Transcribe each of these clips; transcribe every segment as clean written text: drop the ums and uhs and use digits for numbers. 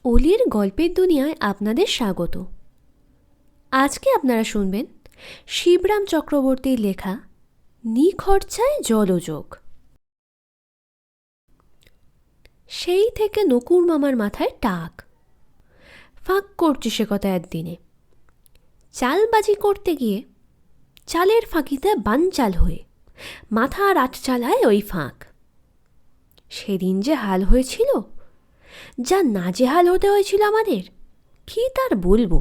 অলির গল্পের দুনিয়ায় আপনাদের স্বাগত। আজকে আপনারা শুনবেন শিবরাম চক্রবর্তীর লেখা নিখরচায় জলযোগ। সেই থেকে নকুর মামার মাথায় টাক ফাঁক করছে সে কথা। একদিনে চালবাজি করতে গিয়ে চালের ফাঁকিতে বানচাল হয়ে মাথা আর আট চালায় ওই ফাঁক। সেদিন যে হাল হয়েছিল, যা নাজেহাল হতে হয়েছিল আমাদের, কি তার বলবো।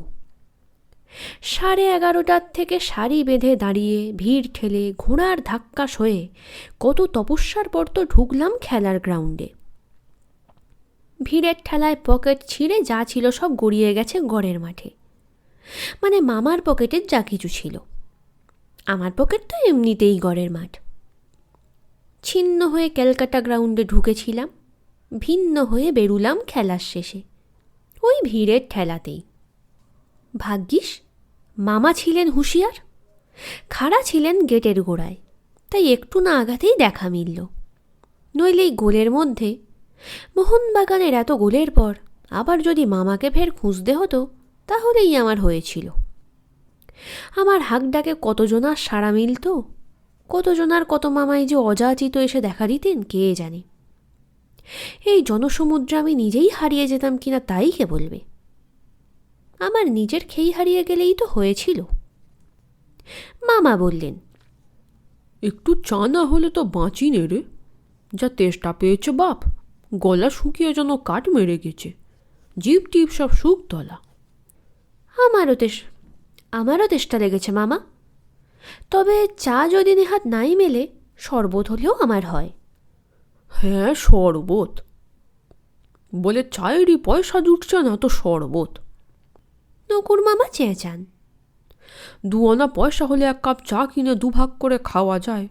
11:30টার থেকে সারি বেঁধে দাঁড়িয়ে ভিড় ঠেলে ঘোড়ার ধাক্কা সয়ে কত তপস্যার পর তো ঢুকলাম খেলার গ্রাউন্ডে। ভিড়ের ঠেলায় পকেট ছিঁড়ে যা ছিল সব গড়িয়ে গেছে গড়ের মাঠে, মানে মামার পকেটের যা কিছু ছিল। আমার পকেট তো এমনিতেই গড়ের মাঠ। ছিন্ন হয়ে ক্যালকাটা গ্রাউন্ডে ঢুকেছিলাম, ভিন্ন হয়ে বেরুলাম খেলার শেষে ওই ভিড়ের ঠেলাতেই। ভাগ্যিস মামা ছিলেন হুঁশিয়ার, খাড়া ছিলেন গেটের গোড়ায়, তাই একটু না আঘাতেই দেখা মিলল। নইলে এই গোলের মধ্যে, মোহনবাগানের এত গোলের পর আবার যদি মামাকে ফের খুঁজতে হতো, তাহলেই আমার হয়েছিল। আমার হাঁক ডাকে কতজনার সাড়া মিলত, কতজনার কত মামাই যে অযাচিত এসে দেখা দিতেন কে জানে। এই জনসমুদ্রে আমি নিজেই হারিয়ে যেতাম কিনা তাই কে বলবে। আমার নিজের খেই হারিয়ে গেলেই তো হয়েছিল। মামা বললেন, একটু চা না হলে তো বাঁচি নে রে। যা তেষ্টা পেয়েছে বাপ, গলা শুকিয়ে যেন কাঠ মেরে গেছে, জিভ টিপ সব শুক তলা। আমারও তেষ্টা লেগেছে মামা, তবে চা যদি নেহাত নাই মেলে শরবত হলেও আমার হয়। হ্যাঁ, শরবত বলে চায়েরই পয়সা জুটছে না তো শরবত। নকুর মামা চেঁচান, 2 আনা পয়সা হলে 1 কাপ চা কিনে দুভাগ করে খাওয়া যায়।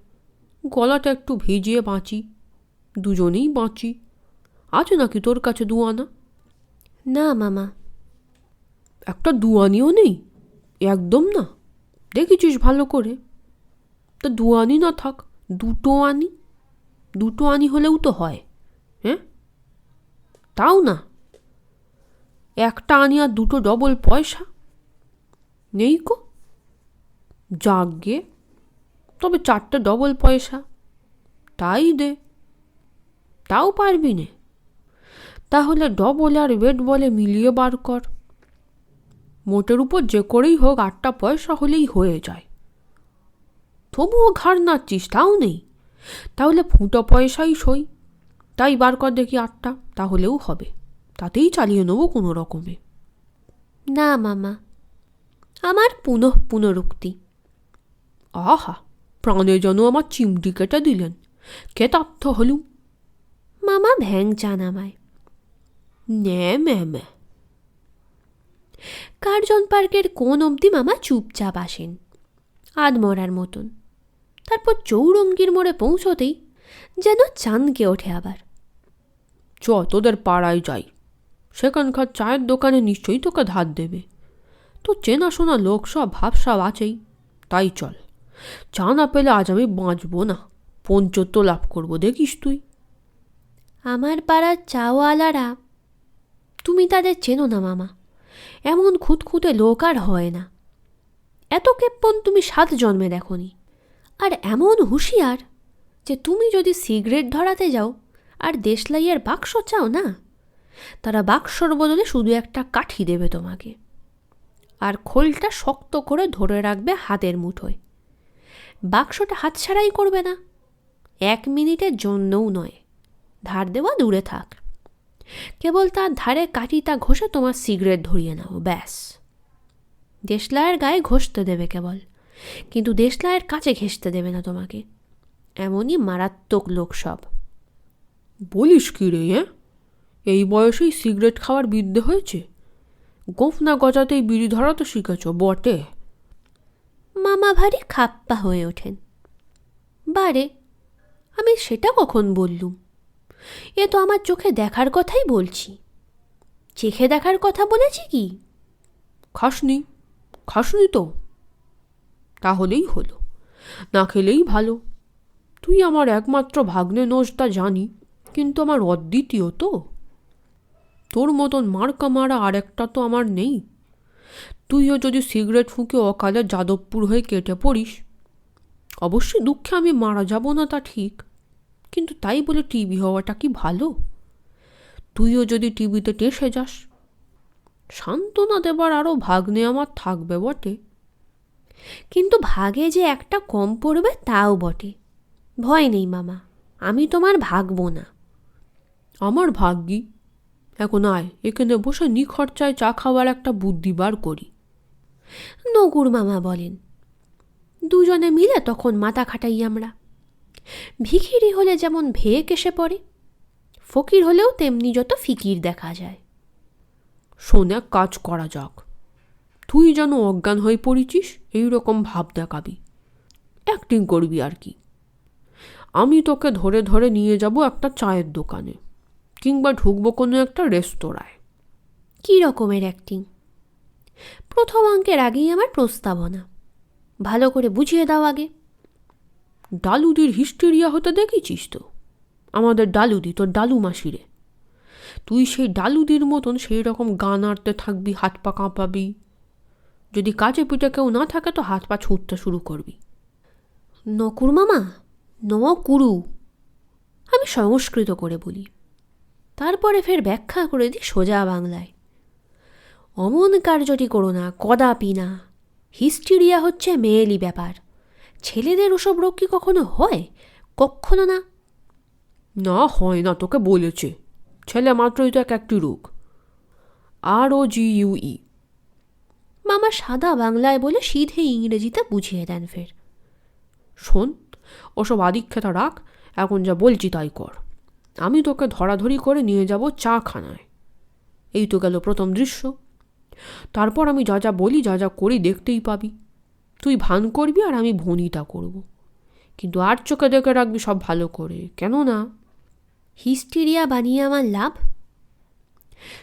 গলাটা একটু ভিজিয়ে বাঁচি, দুজনেই বাঁচি। আছে নাকি তোর কাছে 2 আনা? না মামা। একটা 2 আনিও নেই? একদম না? দেখেছিস ভালো করে? তা 2 আনি না থাক, 2 আনি। 2 আনি হলেও তো হয়। হ্যাঁ, তাও না, 1টা আনি আর 2 ডবল পয়সা নেই কো। যাগে, তবে 4টে ডবল পয়সা তাই দে। তাও পারবি নে? তাহলে ডবল আর বেড বলে মিলিয়ে বার কর। মোটের উপর যে করেই হোক 8টা পয়সা হলেই হয়ে যায়। তবুও ঘাড় নাড়ছিস, তাও নেই? তাহলে ফুটো পয়সাই সই, তাই বার কর দেখি 8টা, তাহলেও হবে। তাতেই চালিয়ে নেবো কোনো রকমে। না মামা, আমার পুনরুক্তি। আহা, প্রাণে যেন আমার চিমটি কেটে দিলেন। কেতার্থ হলুম। মামা ভ্যাং চান আমায়। ম্যা। কার্জন পার্কের কোন অবধি মামা চুপচাপ আসেন, আধমরার মতন। তারপর চৌরঙ্গির মোড়ে পৌঁছতেই যেন চাঁদকে ওঠে আবার। চ, তোদের পাড়ায় যাই। সেখানকার চায়ের দোকানে নিশ্চয়ই তোকে ধার দেবে। তো চেনাশোনা লোক সব ভাবসাব আছেই, তাই চল। চা না পেলে আজ আমি বাঁচব না, পঞ্চত্ব লাভ করবো দেখিস তুই। আমার পাড়ার চাওয়ালারা, তুমি তাদের চেনো না মামা। এমন খুঁতখুঁতে লোক আর হয় না। এত কেপ্পন তুমি 7 জন্মে দেখনি। আর এমন হুঁশিয়ার যে তুমি যদি সিগারেট ধরাতে যাও আর দেশলাইয়ের বাক্স চাও না, তারা বাক্সর বদলে শুধু একটা কাঠি দেবে তোমাকে, আর খোলটা শক্ত করে ধরে রাখবে হাতের মুঠোয়। বাক্সটা হাতছাড়াই করবে না, 1 মিনিটের জন্যও নয়। ধার দেওয়া দূরে থাক, কেবল তার ধারে কাঠিটা ঘষে তোমার সিগারেট ধরিয়ে নাও, ব্যাস। দেশলাইয়ের গায়ে ঘষতে দেবে কেবল, কিন্তু দেশলাইয়ের কাছে ঘেঁষতে দেবে না তোমাকে। এমনই মারাত্মক লোক সব। বলিস কি রে? হ্যাঁ, এই বয়সেই সিগারেট খাওয়ার বিদ্যে হয়েছে? গোফ না গজাতেই বিড়ি ধরা তো শিখেছ বটে। মামা ভারী খাপ্পা হয়ে ওঠেন। বারে, আমি সেটা কখন বললুম? এ তো আমার চোখে দেখার কথাই বলছি। চেখে দেখার কথা বলেছি কি? খাসনি তো? তাহলেই হলো, না খেলেই ভালো। তুই আমার একমাত্র ভাগ্নে নোস তা জানি, কিন্তু আমার অদ্বিতীয় তো। তোর মতন মার্কা মারা আরেকটা তো আমার নেই। তুইও যদি সিগারেট ফুঁকে অকালে যাদবপুর হয়ে কেটে পড়িস, অবশ্যই দুঃখে আমি মারা যাব না তা ঠিক, কিন্তু তাই বলে টিবি হওয়াটা কি ভালো? তুইও যদি টিভিতে টেসে যাস, সান্ত্বনা দেবার আরও ভাগ্নে আমার থাকবে বটে। কিন্তু ভাগে যে একটা কম পড়বে তাও বটে। ভয় নেই মামা, আমি তোমার ভাগবো না। আমার ভাগ্যি। এখন আয়, এখানে বসে নিখরচায় চা খাওয়ার একটা বুদ্ধি বার করি। নকুর মামা বলেন। দুজনে মিলে তখন মাথা খাটাই আমরা। ভিখিরি হলে যেমন ভেক এসে পড়ে, ফকির হলেও তেমনি যত ফিকির দেখা যায়। শোন, এক কাজ করা যাক। তুই যেন অজ্ঞান হয়ে পড়েছিস এইরকম ভাব দেখাবি, অ্যাক্টিং করবি আর কি। আমি তোকে ধরে ধরে নিয়ে যাব একটা চায়ের দোকানে, কিংবা ঢুকবো কোনো একটা রেস্তোরাঁয়। কী রকমের অ্যাক্টিং? প্রথম অঙ্কের আগেই আমার প্রস্তাবনা, ভালো করে বুঝিয়ে দাও আগে। ডালুদির হিস্টেরিয়া হতে দেখেছিস তো? আমাদের ডালুদি, তোর ডালু মাসিরে। তুই সেই ডালুদির মতন সেই রকম গান আড়তে থাকবি, হাত পা কাঁপাবি। যদি কাজে পিঠে কেউ না থাকে তো হাত পা ছুটতে শুরু করবি। নকুর মামা, নকুরু, আমি সংস্কৃত করে বলি, তারপরে ফের ব্যাখ্যা করে দিই সোজা বাংলায়। অমন কার্যটি করো না, কদাপি না। হিস্টেরিয়া হচ্ছে মেয়েলি ব্যাপার, ছেলেদের ওসব রোগ কি কখনো হয়? কখনো না। না, হয় না, তোকে বলেছে। ছেলে মাত্রই তো একটি রোগ, ROGUE। মামা সাদা বাংলায় বলে সিধে ইংরেজিতে বুঝিয়ে দেন ফের। শোন, ওসব আদিক্ষেতা রাখ, এখন যা বলছি তাই কর। আমি তোকে ধরাধরি করে নিয়ে যাব চা খানায়। এই তো গেল প্রথম দৃশ্য। তারপর আমি যা যা বলি, যা যা করি দেখতেই পাবি। তুই ভান করবি আর আমি ভনিতা করব, কিন্তু আর চোখে দেখে রাখবি সব ভালো করে, কেন না? হিস্টেরিয়া বানিয়ে আমার লাভ?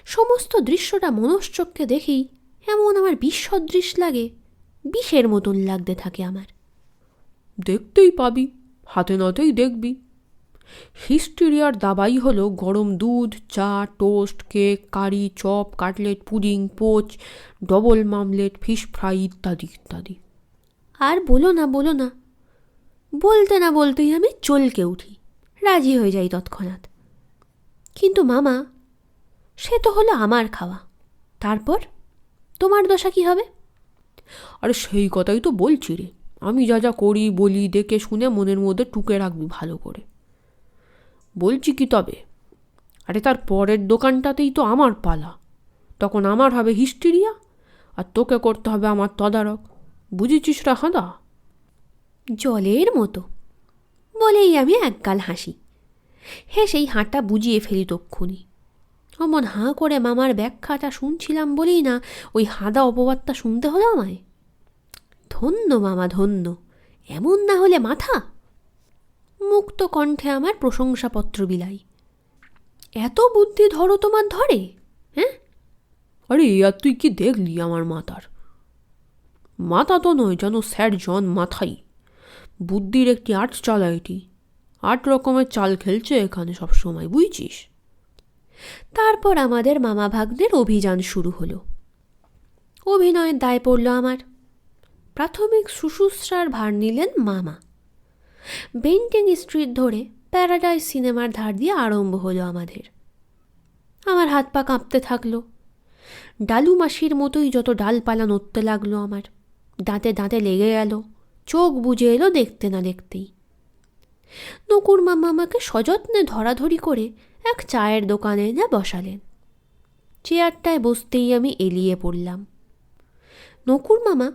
সমস্ত দৃশ্যটা মনশ্চক্ষে দেখেই এমন আমার বিসদৃশ লাগে, বিষের মতন লাগতে থাকে আমার। দেখতেই পাবি, হাতে নাতেই দেখবি। হিস্টেরিয়ার দাবাই হলো গরম দুধ, চা, toast, cake, curry, chop, cutlet, pudding, poach, double মামলেট, ফিশ ফ্রাই ইত্যাদি ইত্যাদি। আর বলো না, বলো না, বলতে না বলতেই আমি চলকে উঠি, রাজি হয়ে যাই তৎক্ষণাৎ। কিন্তু মামা, সে তো হলো আমার খাওয়া, তারপর তোমার দশা কি হবে? আরে সেই কথাই তো বলছি রে। আমি যা যা করি বলি দেখে শুনে মনের মধ্যে টুকে রাখবি ভালো করে। বলছি কি তবে, আরে তার পরের দোকানটাতেই তো আমার পালা, তখন আমার হবে হিস্টেরিয়া, আর তোকে করতে হবে আমার তদারক। বুঝেছিস রা হাঁদা? জলের মতো বলেই আমি একগাল হাসি, সেই হাঁটা বুঝিয়ে ফেলি তক্ষুনি। অমন হাঁ করে মামার ব্যাখ্যাটা শুনছিলাম বলেই না ওই হাঁদা অপবাদটা শুনতে হলো আমায়। ধন্য মামা, ধন্য, এমন না হলে মাথা। মুক্ত কণ্ঠে আমার প্রশংসাপত্র বিলাই। এত বুদ্ধি ধরো তোমার ধরে, হ্যাঁ? আরে আর তুই কি দেখলি আমার মাথার? মাথা তো নয়, যেন স্যার জন মাথাই। বুদ্ধির একটি আর্ট চালা এটি। 8 রকমের চাল খেলছে এখানে সব সময়, বুঝছিস? তারপর আমাদের মামা ভাগ্নের অভিযান শুরু হলো। অভিনয়ের দায় পড়ল আমার। প্রাথমিক শুশ্রূষার ভার নিলেন মামা। বেন্টিং স্ট্রিট ধরে প্যারাডাইস সিনেমার ধার দিয়ে আরম্ভ হলো আমাদের। আমার হাত পা কাঁপতে থাকলো। ডালু মাসির মতোই যত ডালপালা নড়তে লাগলো আমার, দাঁতে দাঁতে লেগে গেল, চোখ বুজে এলো দেখতে না দেখতেই। নকুর মামা আমাকে সযত্নে ধরাধরি করে এক চায়ের দোকানে এনে বসালেন। চেয়ারটায় বসতেই আমি এলিয়ে পড়লাম। নকুর মামা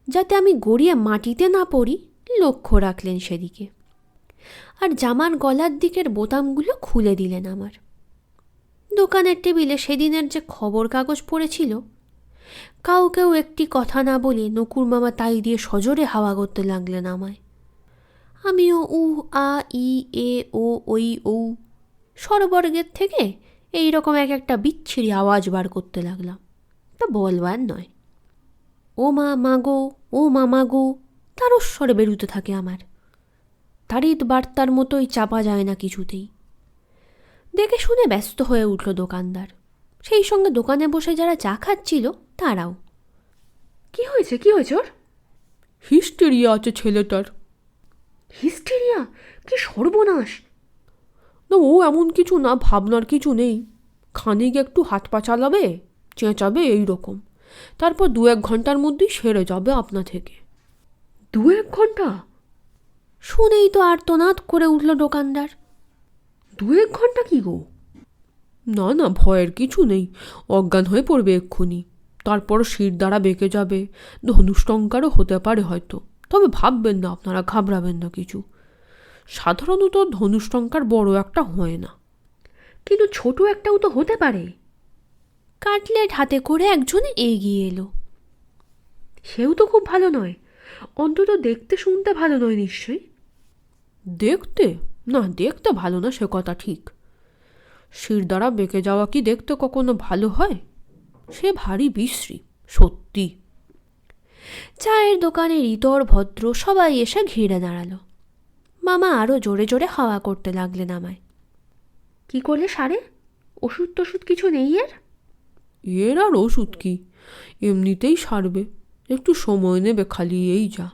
যাতে আমি গড়িয়ে মাটিতে না পড়ি লক্ষ্য রাখলেন সেদিকে, আর জামার গলার দিকের বোতামগুলো খুলে দিলেন আমার। দোকানের টেবিলে সেদিনের যে খবর কাগজ পড়েছিল, কাউকেও একটি কথা না বলে নকুর মামা তাই দিয়ে সজোরে হাওয়া করতে লাগলেন আমায়। আমিও উ আ ই এ ও ওই ও স্বরবর্গের থেকে এই রকম এক একটা বিচ্ছিরি আওয়াজ বার করতে লাগলাম। তা বলবার নয়, ও মা মাগো, ও মামা গো, তারও স্বরে বেরুতে থাকে আমার। তারিত বার্তার মতোই চাপা যায় না কিছুতেই। দেখে শুনে ব্যস্ত হয়ে উঠল দোকানদার। সেই সঙ্গে দোকানে বসে যারা চা খাচ্ছিল তারাও। কি হয়েছে ওর? হিস্টেরিয়া আছে ছেলেটার। হিস্টেরিয়া? কি সর্বনাশ! না, ও এমন কিছু না, ভাবনার কিছু নেই। খানিক একটু হাত পা চালাবে, চেঁচাবে, এই রকম। তারপর 2-1 ঘন্টার মধ্যেই সেরে যাবে আপনা থেকে। 2-1 ঘন্টা? শুনেই তো আর্তনাদ করে উঠল দোকানদার। 2-1 ঘন্টা কি গো? না না, ভয়ের কিছু নেই। অজ্ঞান হয়ে পড়বে এক্ষুনি। তারপর শির দ্বারা বেঁকে যাবে, ধনুষ্টঙ্কারও হতে পারে হয়তো। তবে ভাববেন না, আপনারা ঘাবড়াবেন না কিছু। সাধারণত ধনুষ্টঙ্কার বড় একটা হয় না, কিন্তু ছোট একটাও তো হতে পারে। কাটলেট হাতে করে একজন এগিয়ে এলো। সেও তো খুব ভালো নয়, অন্তত দেখতে শুনতে ভালো নয় নিশ্চয়ই। দেখতে? না, দেখতে ভালো না সে কথা ঠিক। শির দ্বারা বেঁকে যাওয়া কি দেখতে কখনো ভালো হয়? সে ভারী বিশ্রী, সত্যি। চায়ের দোকানের ইতর ভদ্র সবাই এসে ঘিরে দাঁড়ালো। মামা আরও জোরে জোরে হাওয়া করতে লাগলেন আমায়। কি করলে সারে? ওষুধ টষুধ কিছু নেই এর? এর আর ওষুধ কি, এমনিতেই সারবে, একটু সময় নেবে খালি, এই যা।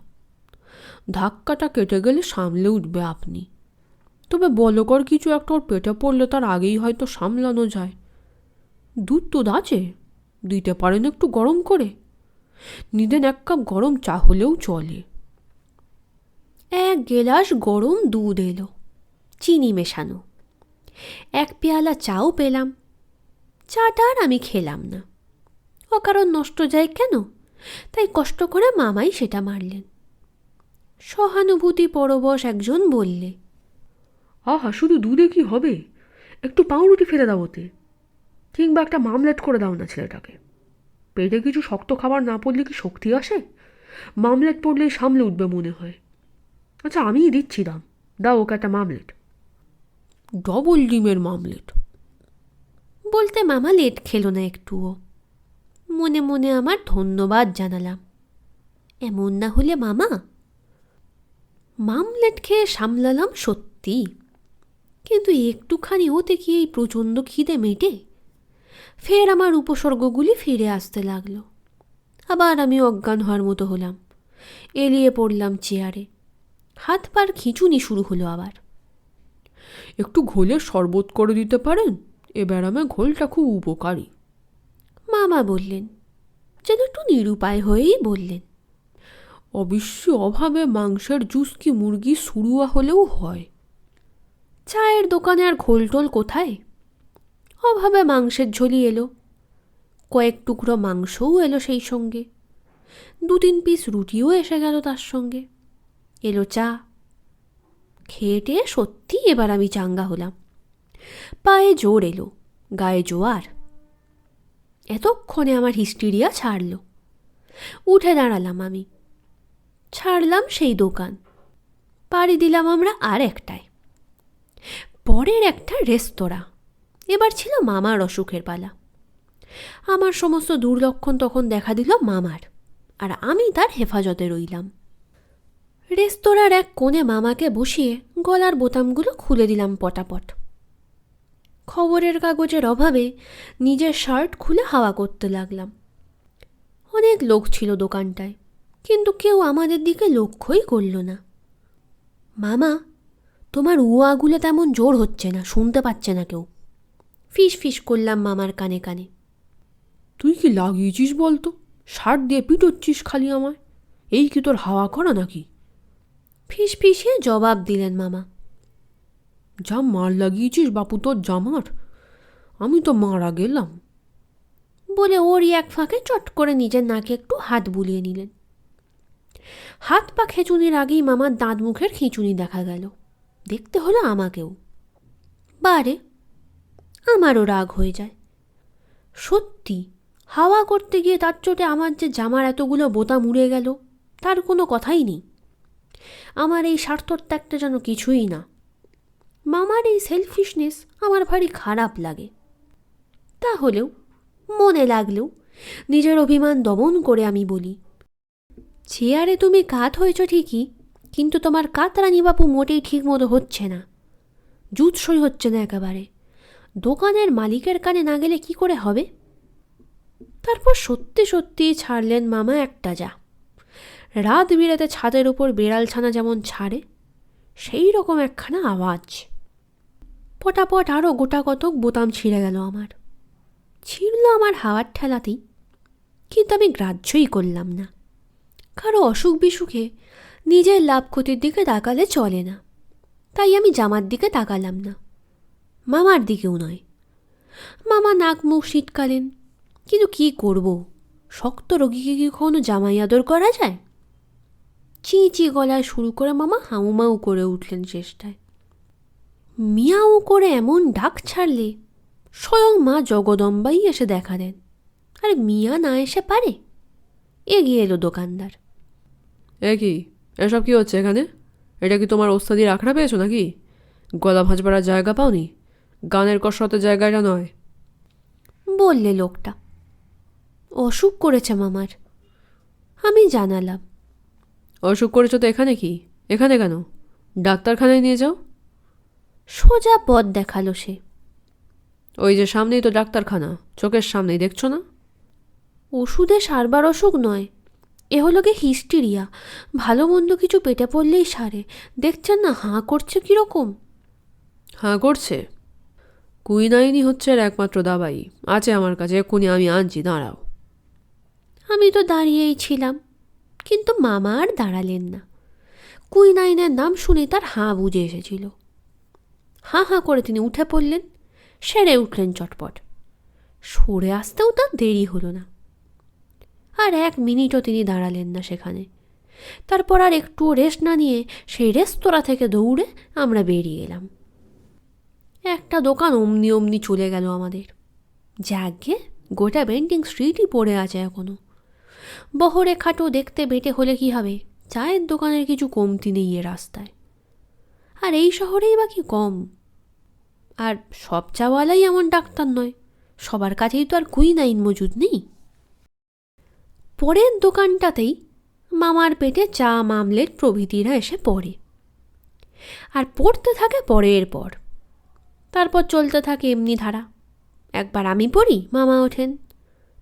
ধাক্কাটা কেটে গেলে সামলে উঠবে আপনি। তবে বলকর কিছু একটা ওর পেটে পড়লে তার আগেই হয়তো সামলানো যায়। দুধ টুধ আছে, দিতে পারেন একটু গরম করে। নিদেন 1 কাপ গরম চা হলেও চলে। 1 গেলাস গরম দুধ এলো, চিনি মেশানো। 1 পেয়ালা চাও পেলাম। চাটা আর আমি খেলাম না, অকারণ নষ্ট যায় কেন, তাই কষ্ট করে মামাই সেটা মারলেন। সহানুভূতি পরবশ একজন বললে, আহা, শুধু দুধে কি হবে? একটু পাউরুটি ফেলে দাও ওতে, কিংবা একটা মামলেট করে দাও না ছেলেটাকে। পেটে কিছু শক্ত খাবার না পড়লে কি শক্তি আসে? মামলেট পড়লেই সামলে উঠবে মনে হয়। আচ্ছা, আমিই দিচ্ছি, দাও ওকে একটা মামলেট, ডবল ডিমের মামলেট। বলতে মামা লেট খেলো না একটুও। মনে মনে আমার ধন্যবাদ জানালাম। এমন না হলে মামা। মামলেট খেয়ে সামলালাম সত্যি, কিন্তু একটুখানি ওতে কি এই প্রচণ্ড খিদে মেটে? ফের আমার উপসর্গগুলি ফিরে আসতে লাগলো। আবার আমি অজ্ঞান হওয়ার মতো হলাম, এলিয়ে পড়লাম চেয়ারে। হাত পার খিঁচুনি শুরু হলো আবার। একটু ঘোলের শরবত করে দিতে পারেন? এ ব্যারামে ঘোলটা খুব উপকারী। মামা বললেন, যেন একটু নিরুপায় হয়েই বললেন। অবশ্য অভাবে মাংসের জুস কি মুরগি সুরুয়া হলেও হয়। চায়ের দোকানে আর ঘোলটোল কোথায়? অভাবে মাংসের ঝোলি এলো, কয়েক টুকরো মাংসও এলো সেই সঙ্গে। 2-3 পিস রুটিও এসে গেল তার সঙ্গে। এলো চা। খেয়ে সত্যি এবার আমি চাঙ্গা হলাম। পায়ে জোর এলো, গায়ে জোয়ার। এতক্ষণে আমার হিস্টেরিয়া ছাড়ল। উঠে দাঁড়ালাম আমি, ছাড়লাম সেই দোকান, পাড়ি দিলাম আমরা আর একটায়। পরের একটা রেস্তোরাঁ। এবার ছিল মামার অসুখের পালা। আমার সমস্ত দুর্লক্ষণ তখন দেখা দিল মামার, আর আমি তার হেফাজতে রইলাম। রেস্তোরাঁর এক কোণে মামাকে বসিয়ে গলার বোতামগুলো খুলে দিলাম পটাপট। খবরের কাগজের অভাবে নিজের শার্ট খুলে হাওয়া করতে লাগলাম। অনেক লোক ছিল দোকানটায়, কিন্তু কেউ আমাদের দিকে লক্ষ্যই করল না। মামা, তোমার উয়াগুলো তেমন জোর হচ্ছে না, শুনতে পাচ্ছে না কেউ। ফিস ফিস করলাম মামার কানে কানে। তুই কি লাগিয়েছিস বলতো? শার্ট দিয়ে পিটোচ্ছিস খালি আমায়। এই কি তোর হাওয়া করা নাকি? ফিস ফিসিয়ে জবাব দিলেন মামা। যা মার লাগিয়েছিস বাপু তোর জামার, আমি তো মারা গেলাম। বলে ওরই এক ফাঁকে চট করে নিজের নাকে একটু হাত বুলিয়ে নিলেন। হাত পা খেঁচুনির আগেই মামার দাঁত মুখের খিঁচুনি দেখা গেল। দেখতে হলো আমাকেও। বারে, আমারও রাগ হয়ে যায়। সত্যি, হাওয়া করতে গিয়ে তার চোটে আমার যে জামার এতগুলো বোতাম উড়ে গেল, তার কোনো কথাই নেই। আমার এই স্বার্থত্যাগটা যেন কিছুই না। মামার এই সেলফিশনেস আমার ভারী খারাপ লাগে। তাহলেও, মনে লাগলেও নিজের অভিমান দমন করে আমি বলি, চেয়ারে তুমি কাত হয়েছ ঠিকই, কিন্তু তোমার কাতরানি বাপু মোটেই ঠিক মতো হচ্ছে না। জুৎসই হচ্ছে না একেবারে। দোকানের মালিকের কানে না গেলে কি করে হবে? তারপর সত্যি সত্যি ছাড়লেন মামা একটা যা। রাত বিরাতে ছাদের উপর বেড়াল ছানা যেমন ছাড়ে সেই রকম একখানা আওয়াজ। পটাপট আরও গোটা কতক বোতাম ছিঁড়ে গেল আমার। ছিঁড়ল আমার হাওয়ার ঠেলাতেই, কিন্তু আমি গ্রাহ্যই করলাম না। কারো অসুখ বিসুখে নিজের লাভ ক্ষতির দিকে তাকালে চলে না, তাই আমি জামার দিকে তাকালাম না, মামার দিকেও নয়। মামা নাক মুখ শীতকালেন, কিন্তু কি করব, শক্ত রোগীকে কি কখনো জামাই আদর করা যায়? চি গলায় শুরু করে মামা হাউমাউ করে উঠলেন চেষ্টায়। মিয়াও করে এমন ডাক ছাড়লে স্বয়ং মা জগদম্বাই এসে দেখা দেন। আর মিয়া না এসে পারে? এগিয়ে এলো দোকানদার। কি এসব কি হচ্ছে এখানে? এটা কি তোমার ওস্তাদির আখড়া পেয়েছো নাকি? গলা ভাঁজবার জায়গা পাওনি? গানের কসরতের জায়গাটা নয়, বললে লোকটা। অসুখ করেছে মামার, আমি জানালাম। অসুখ করেছো তো এখানে কি? এখানে কেন? ডাক্তারখানায় নিয়ে যাও। সোজা পথ দেখালো সে। ওই যে সামনেই তো ডাক্তারখানা, চোখের সামনেই, দেখছো না? ওষুধে সারবার অসুখ নয়, এ হলো কি হিস্টিরিয়া। ভালো মন্দ কিছু পেটে পড়লেই সারে। দেখছেন না হাঁ করছে কীরকম? হাঁ করছে? কুইনাইনই হচ্ছে এর একমাত্র দাবাই। আছে আমার কাছে, এক্ষুনি আমি আনছি, দাঁড়াও। আমি তো দাঁড়িয়েই ছিলাম, কিন্তু মামা আর দাঁড়ালেন না। কুইনাইনের নাম শুনে তার হাঁ বুঝে এসেছিল। হাঁ হাঁ করে তিনি উঠে পড়লেন, সেরে উঠলেন চটপট। সরে আসতেও তার দেরি হলো না। আর 1 মিনিটও তিনি দাঁড়ালেন না সেখানে। তারপর আর একটুও রেস্ট না নিয়ে সেই রেস্তোরাঁ থেকে দৌড়ে আমরা বেরিয়ে এলাম। একটা দোকান অমনি অমনি চলে গেল আমাদের। যাকে গোটা বেন্টিং স্ট্রিটই পড়ে আছে এখনো। বহরে খাটো দেখতে বেটে হলে কি হবে, চায়ের দোকানের কিছু কমতি নেই এ রাস্তায়। আর এই শহরেই বা কি কম? আর সব চাওয়ালাই এমন ডাক্তার নয়, সবার কাছেই তো আর কুইনাইন মজুদ নেই। পরের দোকানটাতেই মামার পেটে চা মামলেট প্রভৃতিরা এসে পড়ে, আর পড়তে থাকে পরের পর। তারপর চলতে থাকে এমনি ধারা। একবার আমি পড়ি, মামা ওঠেন,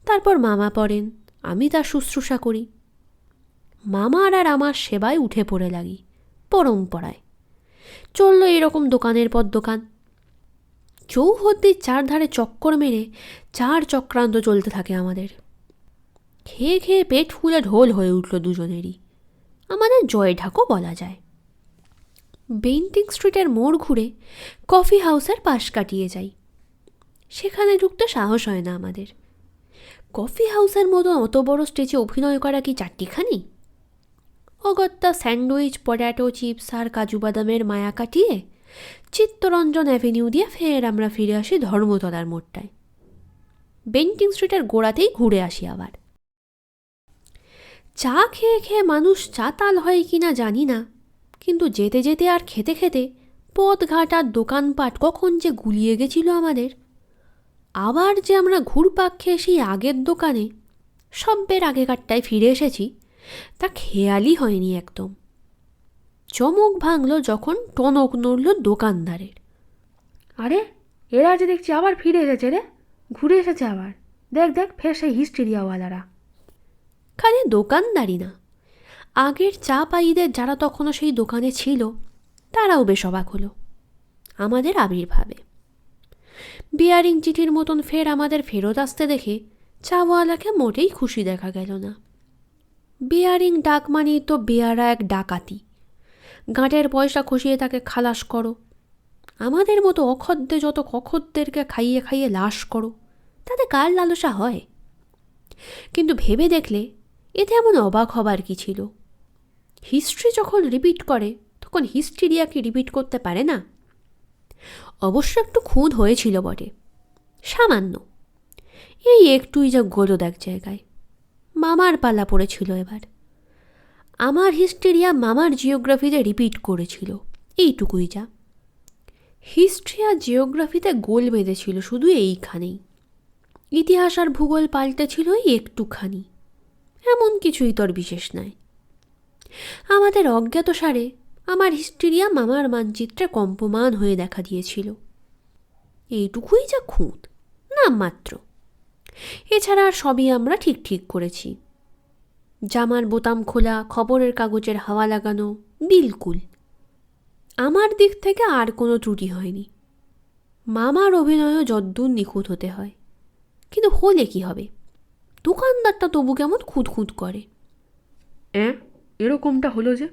তারপর মামা পড়েন, আমি তার শুশ্রূষা করি। মামার আর আমার সেবায় উঠে পড়ে লাগি পরম্পরায়। চলল এরকম দোকানের পর দোকান। চৌহদ্দির চারধারে চক্কর মেরে 4 চক্রান্ত চলতে থাকে আমাদের। খেয়ে খেয়ে পেট ফুলে ঢোল হয়ে উঠল দুজনেরই। আমাদের জয় ঢাকও বলা যায়। বেন্টিং স্ট্রিটের মোড় ঘুরে কফি হাউসের পাশ কাটিয়ে যাই। সেখানে ঢুকতে সাহস হয় না আমাদের। কফি হাউসের মতো অত বড় স্টেজে অভিনয় করা কি চারটিখানি? অগত্যা স্যান্ডউইচ, পট্যাটো চিপস আর কাজু বাদামের মায়া কাটিয়ে চিত্তরঞ্জন অ্যাভিনিউ দিয়ে ফের আমরা ফিরে আসি ধর্মতলার মোড়টায়। বেন্টিং স্ট্রিটের গোড়াতেই ঘুরে আসি আবার। চা খেয়ে খেয়ে মানুষ চাতাল হয় কিনা জানি না, কিন্তু যেতে যেতে আর খেতে খেতে পথঘাট আর দোকানপাট কখন যে গুলিয়ে গেছিল আমাদের। আবার যে আমরা ঘুরপাক খেয়ে সেই আগের দোকানে সব্যের আগেকারটায় ফিরে এসেছি তা খেয়ালই হয়নি একদম। চমক ভাঙল যখন টনক নড়ল দোকানদারের। আরে এরা যে দেখছি আবার ফিরে এসেছে রে, ঘুরে এসেছে আবার। দেখ দেখ ফের সেই হিস্টেরিয়াওয়ালারা। খালি দোকানদারি না, আগের চা পাইদের যারা তখনও সেই দোকানে ছিল তারাও বেশ অবাক হলো আমাদের আবির্ভাবে। বিয়ারিং চিঠির মতন ফের আমাদের ফেরত আসতে দেখে চাওয়ালাকে মোটেই খুশি দেখা গেল না। বিয়ারিং ডাক মানেই তো বেয়ারা এক ডাকাতি। গাঁটের পয়সা খসিয়ে তাকে খালাস করো। আমাদের মতো অখদ্দে যত অখদ্দেরকে খাইয়ে খাইয়ে লাশ করো, তাতে কার লালসা হয়? কিন্তু ভেবে দেখলে এতে এমন অবাক হবার কি ছিল? হিস্ট্রি যখন রিপিট করে তখন হিস্টেরিয়া কি রিপিট করতে পারে না? অবশ্য একটু খুঁত হয়েছিল বটে, সামান্য, এই একটুই যা গলদ এক জায়গায়। মামার পাল্লা পড়েছিল এবার। আমার হিস্টেরিয়া মামার জিওগ্রাফিতে রিপিট করেছিল, এইটুকুই যা। হিস্ট্রি আর জিওগ্রাফিতে গোল বেঁধেছিল শুধু এইখানেই। ইতিহাস আর ভূগোল পাল্টেছিল এই একটুখানি, এমন কিছুই তোর বিশেষ নয়। আমাদের অজ্ঞাতসারে আমার হিস্টেরিয়া মামার মানচিত্রে কম্পমান হয়ে দেখা দিয়েছিল। এইটুকুই যা খুঁত, নামমাত্র। এছাড়া আর সবই আমরা ঠিক ঠিক করেছি। জামার বোতাম খোলা, খবরের কাগজের হাওয়া লাগানো, বিলকুল। আমার দিক থেকে আর কোনো ত্রুটি হয়নি। মামার অভিনয়ও যদ্দূর নিখুঁত হতে হয়, কিন্তু হলে কি হবে, দোকানদারটা তবু কেমন খুঁত করে। এরকমটা হলো যে?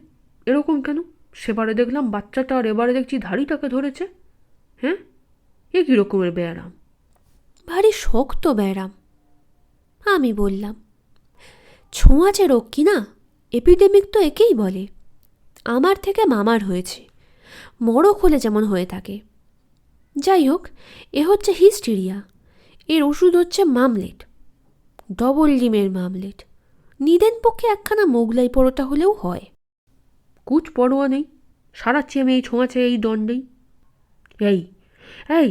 এরকম কেন? সেবারে দেখলাম বাচ্চাটা, আর এবারে দেখছি ধাড়িটাকে ধরেছে। হ্যাঁ, এ কী রকমের ব্যায়াম? ভারী শক্ত ব্যারাম। আমি বললাম, ছোঁয়াচে রোগ কি না, এপিডেমিক তো একেই বলে। আমার থেকে মামার হয়েছে, মরক হলে যেমন হয়ে থাকে। যাই হোক, এ হচ্ছে হিস্টেরিয়া। এর ওষুধ হচ্ছে মামলেট, ডবল ডিমের মামলেট। নিদেন পক্ষে একখানা মোগলাই পরোটা হলেও হয়। কুচ পরোয়া নেই, সারাচ্ছি আমি এই ছোঁয়াচে এই দণ্ডেই। এই এই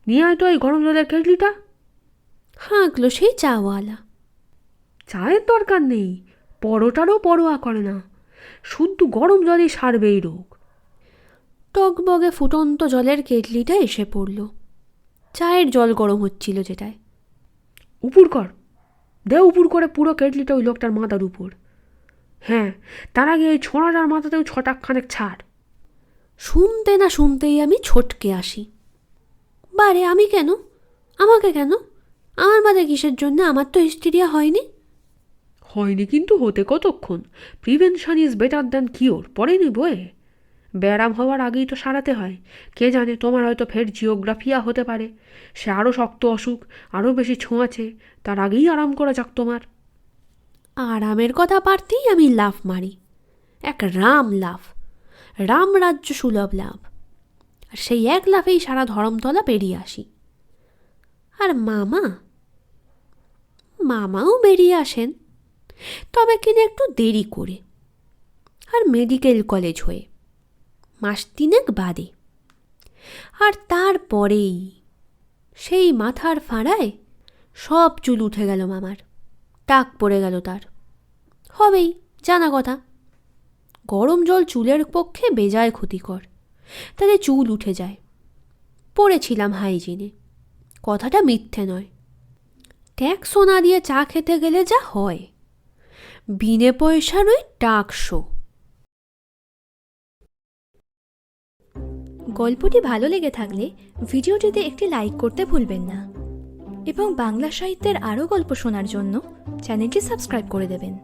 নিয়ে আয় তো এই গরম জলের কেটলিটা। হাঁকলো সেই চাওয়ালা। চায়ের দরকার নেই, পরোটারও পরোয়া করে না, শুধু গরম জলেই সারবে এই রোগ। টকবগে ফুটন্ত জলের কেটলিটা এসে পড়ল। চায়ের জল গরম হচ্ছিল যেটায়। উপুর কর, দে উপুর করে পুরো কেটলিটা ওই লোকটার মাথার উপর। হ্যাঁ, তার আগে এই ছোঁড়াটার মাথাতেও ছটাকখানেক ছাড়। শুনতে না শুনতেই আমি ছটকে আসি। বারে, আমি কেন? আমাকে কেন? আমার বাদে কিসের জন্য? আমার তো হিস্টেরিয়া হয়নি। হয়নি কিন্তু হতে কতক্ষণ? Prevention is better than cure, পড়েনি বয়ে? ব্যায়াম হওয়ার আগেই তো সারাতে হয়। কে জানে, তোমার হয়তো ফের জিওগ্রাফিয়া হতে পারে, সে আরও শক্ত অসুখ, আরও বেশি ছোঁয়াছে, তার আগেই আরাম করা যাক তোমার। আরামের কথা পারতেই আমি লাফ মারি, এক রাম লাফ, রাম রাজ্য সুলভ লাভ। আর সেই এক লাফেই সারা ধরমতলা পেরিয়ে আসি। আর মামাও বেরিয়ে আসেন, তবে কিনা একটু দেরি করে, আর মেডিকেল কলেজ হয়ে, মাস 3 বাদে। আর তারপরেই সেই মাথার ফাড়ায় সব চুল উঠে গেল মামার, টাক পড়ে গেল তার। হবেই, জানা কথা। গরম জল চুলের পক্ষে বেজায় ক্ষতিকর, তাতে চুল উঠে যায়। পড়েছিলাম হাইজিনে, কথাটা মিথ্যে নয়। ট্যাক্স না দিয়ে চা খেতে গেলে যা হয়, বিনে পয়সার ওই টাকশো। গল্পটি ভালো লেগে থাকলে ভিডিওটিতে একটি লাইক করতে ভুলবেন না এবং বাংলা সাহিত্যের আরও গল্প শোনার জন্য চ্যানেলটি সাবস্ক্রাইব করে দেবেন।